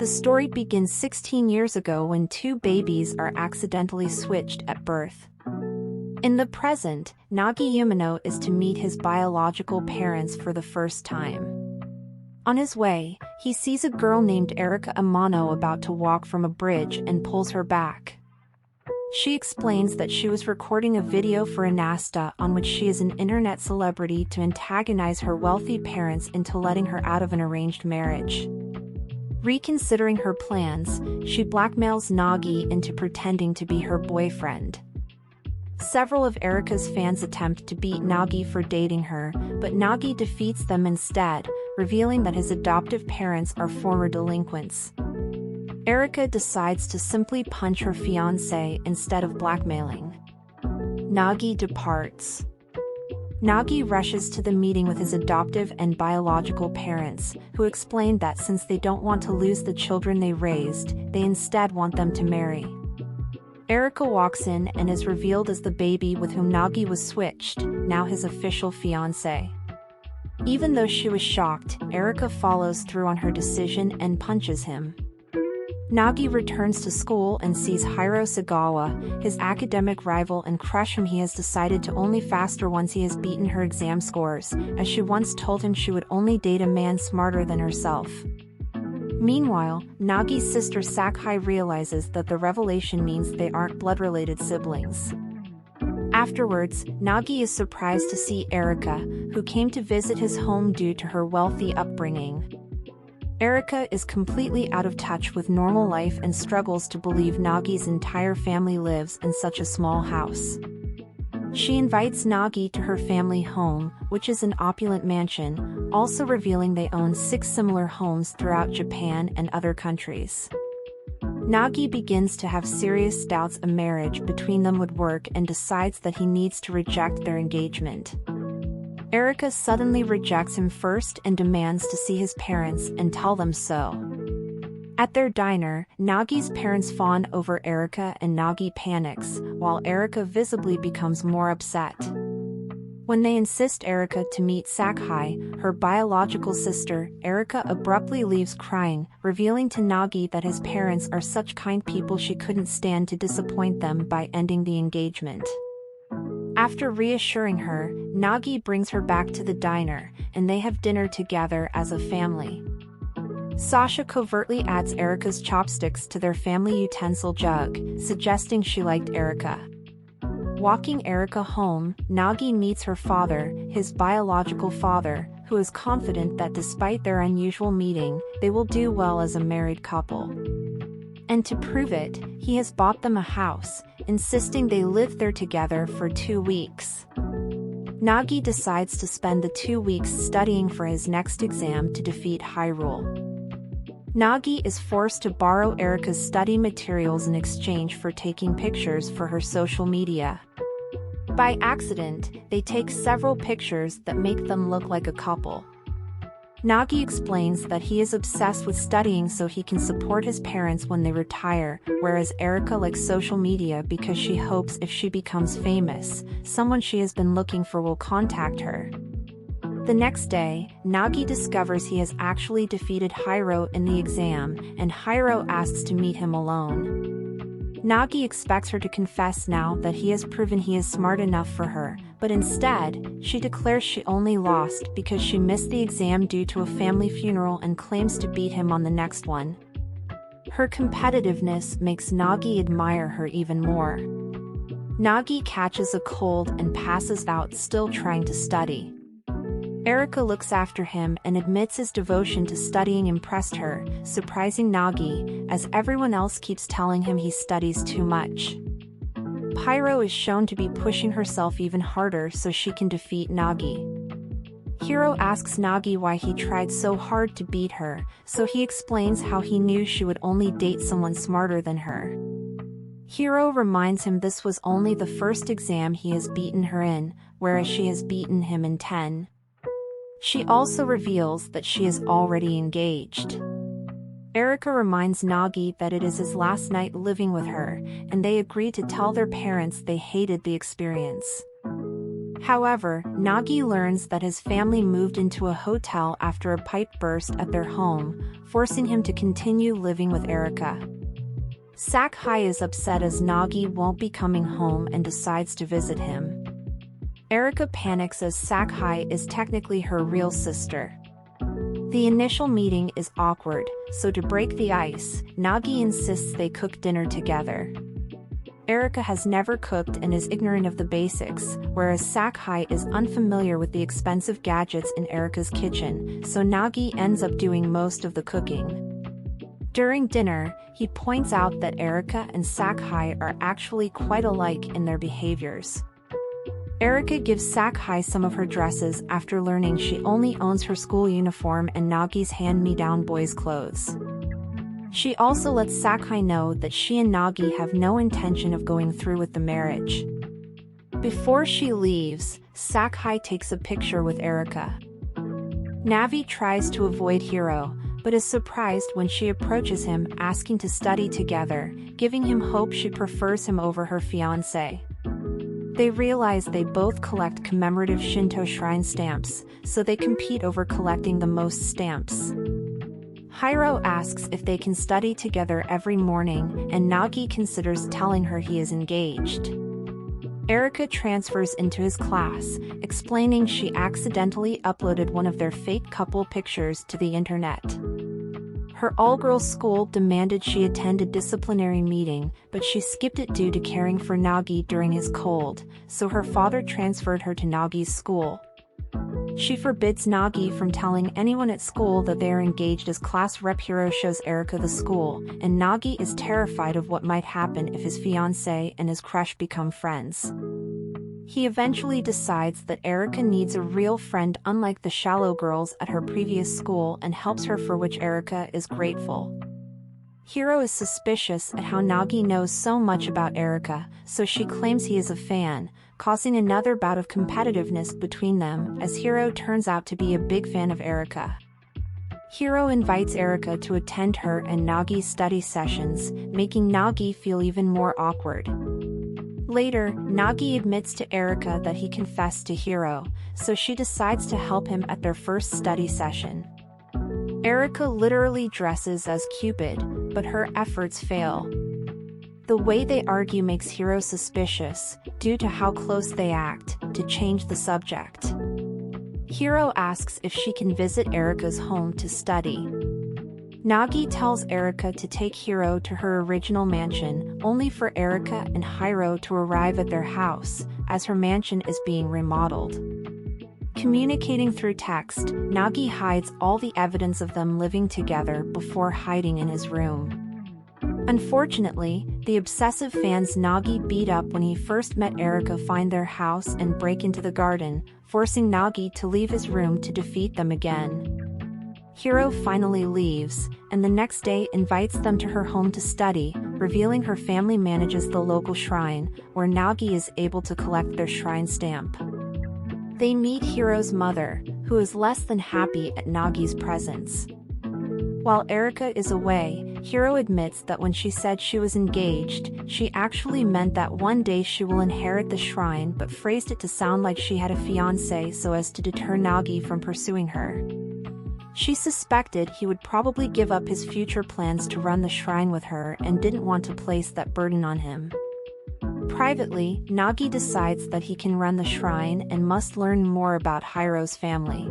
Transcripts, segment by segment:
The story begins 16 years ago when two babies are accidentally switched at birth. In the present, Nagi Yumino is to meet his biological parents for the first time. On his way, he sees a girl named Erika Amano about to walk from a bridge and pulls her back. She explains that she was recording a video for Anasta on which she is an internet celebrity to antagonize her wealthy parents into letting her out of an arranged marriage. Reconsidering her plans, she blackmails Nagi into pretending to be her boyfriend. Several of Erika's fans attempt to beat Nagi for dating her, but Nagi defeats them instead, revealing that his adoptive parents are former delinquents. Erika decides to simply punch her fiancé instead of blackmailing. Nagi departs. Nagi rushes to the meeting with his adoptive and biological parents, who explain that since they don't want to lose the children they raised, they instead want them to marry. Erika walks in and is revealed as the baby with whom Nagi was switched, now his official fiancé. Even though she was shocked, Erika follows through on her decision and punches him. Nagi returns to school and sees Hiro Sagawa, his academic rival and crush whom he has decided to only faster once he has beaten her exam scores, as she once told him she would only date a man smarter than herself. Meanwhile, Nagi's sister Sakai realizes that the revelation means they aren't blood-related siblings. Afterwards, Nagi is surprised to see Erika, who came to visit his home due to her wealthy upbringing. Erika is completely out of touch with normal life and struggles to believe Nagi's entire family lives in such a small house. She invites Nagi to her family home, which is an opulent mansion, also revealing they own 6 similar homes throughout Japan and other countries. Nagi begins to have serious doubts a marriage between them would work and decides that he needs to reject their engagement. Erika suddenly rejects him first and demands to see his parents and tell them so. At their diner, Nagi's parents fawn over Erika and Nagi panics, while Erika visibly becomes more upset. When they insist Erika to meet Sakai, her biological sister, Erika abruptly leaves crying, revealing to Nagi that his parents are such kind people she couldn't stand to disappoint them by ending the engagement. After reassuring her, Nagi brings her back to the diner, and they have dinner together as a family. Sasha covertly adds Erika's chopsticks to their family utensil jug, suggesting she liked Erika. Walking Erika home, Nagi meets her father, his biological father, who is confident that despite their unusual meeting, they will do well as a married couple. And to prove it, he has bought them a house, insisting they live there together for 2 weeks. Nagi decides to spend the 2 weeks studying for his next exam to defeat Hyrule. Nagi is forced to borrow Erika's study materials in exchange for taking pictures for her social media. By accident, they take several pictures that make them look like a couple. Nagi explains that he is obsessed with studying so he can support his parents when they retire, whereas Erika likes social media because she hopes if she becomes famous, someone she has been looking for will contact her. The next day, Nagi discovers he has actually defeated Hiro in the exam, and Hiro asks to meet him alone. Nagi expects her to confess now that he has proven he is smart enough for her, but instead, she declares she only lost because she missed the exam due to a family funeral and claims to beat him on the next one. Her competitiveness makes Nagi admire her even more. Nagi catches a cold and passes out still trying to study. Erika looks after him and admits his devotion to studying impressed her, surprising Nagi, as everyone else keeps telling him he studies too much. Pyro is shown to be pushing herself even harder so she can defeat Nagi. Hiro asks Nagi why he tried so hard to beat her, so he explains how he knew she would only date someone smarter than her. Hiro reminds him this was only the first exam he has beaten her in, whereas she has beaten him in 10. She also reveals that she is already engaged. Erika reminds Nagi that it is his last night living with her, and they agree to tell their parents they hated the experience. However, Nagi learns that his family moved into a hotel after a pipe burst at their home, forcing him to continue living with Erika. Sakai is upset as Nagi won't be coming home and decides to visit him. Erika panics as Sakai is technically her real sister. The initial meeting is awkward, so to break the ice, Nagi insists they cook dinner together. Erika has never cooked and is ignorant of the basics, whereas Sakai is unfamiliar with the expensive gadgets in Erika's kitchen, so Nagi ends up doing most of the cooking. During dinner, he points out that Erika and Sakai are actually quite alike in their behaviors. Erika gives Sakai some of her dresses after learning she only owns her school uniform and Nagi's hand-me-down boys' clothes. She also lets Sakai know that she and Nagi have no intention of going through with the marriage. Before she leaves, Sakai takes a picture with Erika. Navi tries to avoid Hiro, but is surprised when she approaches him asking to study together, giving him hope she prefers him over her fiancé. They realize they both collect commemorative Shinto shrine stamps, so they compete over collecting the most stamps. Hiro asks if they can study together every morning, and Nagi considers telling her he is engaged. Erika transfers into his class, explaining she accidentally uploaded one of their fake couple pictures to the internet. Her all-girls school demanded she attend a disciplinary meeting, but she skipped it due to caring for Nagi during his cold, so her father transferred her to Nagi's school. She forbids Nagi from telling anyone at school that they are engaged as class rep. Hiro shows Erika the school, and Nagi is terrified of what might happen if his fiancé and his crush become friends. He eventually decides that Erika needs a real friend unlike the shallow girls at her previous school and helps her, for which Erika is grateful. Hiro is suspicious at how Nagi knows so much about Erika, so she claims he is a fan, causing another bout of competitiveness between them as Hiro turns out to be a big fan of Erika. Hiro invites Erika to attend her and Nagi's study sessions, making Nagi feel even more awkward. Later, Nagi admits to Erika that he confessed to Hiro, so she decides to help him at their first study session. Erika literally dresses as Cupid, but her efforts fail. The way they argue makes Hiro suspicious, due to how close they act, to change the subject. Hiro asks if she can visit Erika's home to study. Nagi tells Erika to take Hiro to her original mansion, only for Erika and Hiro to arrive at their house, as her mansion is being remodeled. Communicating through text, Nagi hides all the evidence of them living together before hiding in his room. Unfortunately, the obsessive fans Nagi beat up when he first met Erika find their house and break into the garden, forcing Nagi to leave his room to defeat them again. Hiro finally leaves, and the next day invites them to her home to study, revealing her family manages the local shrine, where Nagi is able to collect their shrine stamp. They meet Hiro's mother, who is less than happy at Nagi's presence. While Erika is away, Hiro admits that when she said she was engaged, she actually meant that one day she will inherit the shrine, but phrased it to sound like she had a fiancé so as to deter Nagi from pursuing her. She suspected he would probably give up his future plans to run the shrine with her and didn't want to place that burden on him. Privately, Nagi decides that he can run the shrine and must learn more about Hiro's family.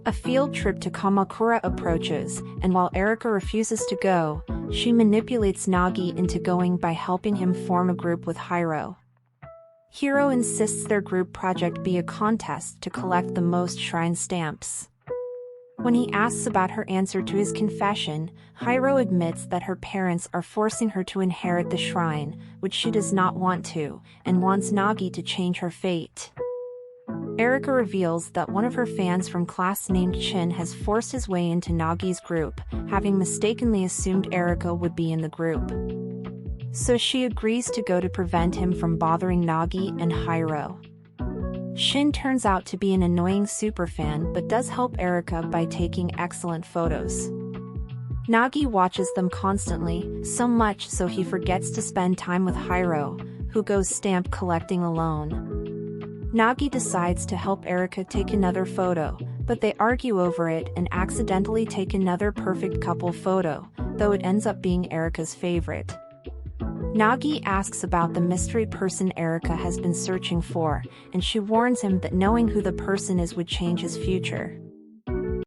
A field trip to Kamakura approaches, and while Erika refuses to go, she manipulates Nagi into going by helping him form a group with Hiro. Hiro insists their group project be a contest to collect the most shrine stamps. When he asks about her answer to his confession, Hiro admits that her parents are forcing her to inherit the shrine, which she does not want to, and wants Nagi to change her fate. Erika reveals that one of her fans from class named Chin has forced his way into Nagi's group, having mistakenly assumed Erika would be in the group. So she agrees to go to prevent him from bothering Nagi and Hiro. Shin turns out to be an annoying superfan but does help Erika by taking excellent photos. Nagi watches them constantly, so much so he forgets to spend time with Hiro, who goes stamp collecting alone. Nagi decides to help Erica take another photo, but they argue over it and accidentally take another perfect couple photo, though it ends up being Erica's favorite. Nagi asks about the mystery person Erica has been searching for, and she warns him that knowing who the person is would change his future.